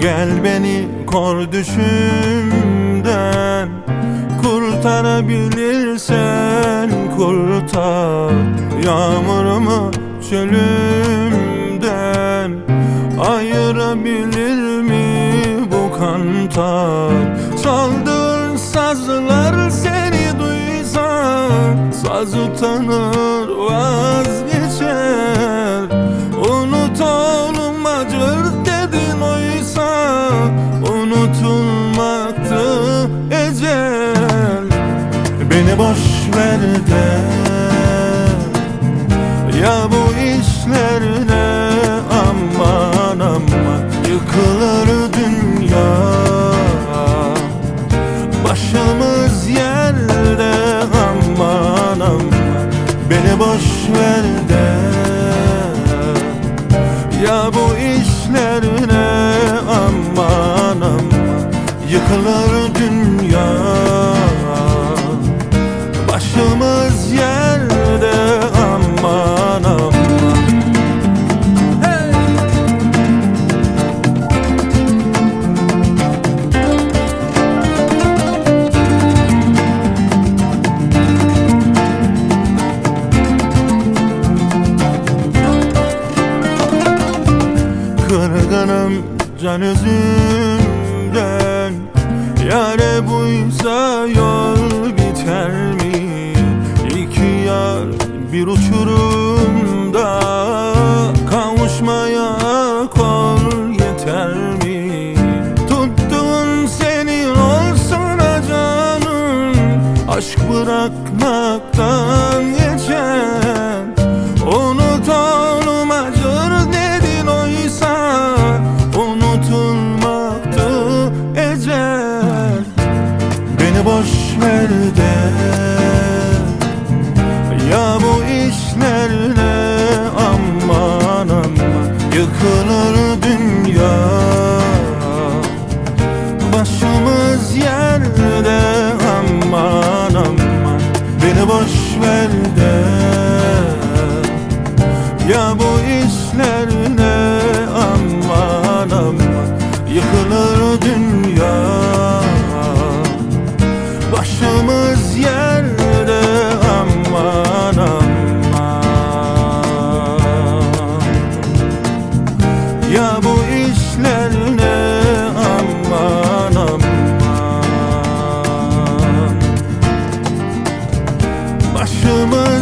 Gel beni kor düşümden, kurtarabilirsen kurtar. Yağmurumu çölümden ayırabilir mi bu kantar? Çaldığın sazlar seni duysa, saz utanır vazgeçer. Unut oğlum acır dedin oysa, unutulmaktı ecel. Beni boş ver de ya bu işlerine, aman aman yıkılır dünya. Başımız yerde, aman aman beni boş ver de ya bu işlerine, aman aman yıkılır dünya. Başımız yerde, aman aman. Hey! Kırgınım can özümden, yâre buysa yol biter mi? İki yar bir uçurumda, kavuşmaya kol yeter mi? Tuttuğun senin olsun canım, aşk bırakmaktan geçer. Unut oğlum acır dedin oysa, unutulmaktı ecel. Beni boş ver de ya bu işlerine, aman aman yıkılır dünya. Başımız yerde, aman aman beni boş ver de ya bu işlerine, aman aman yıkılır dünya. Başımız yerde, aman aman ya bu işlerine, aman aman. Başımız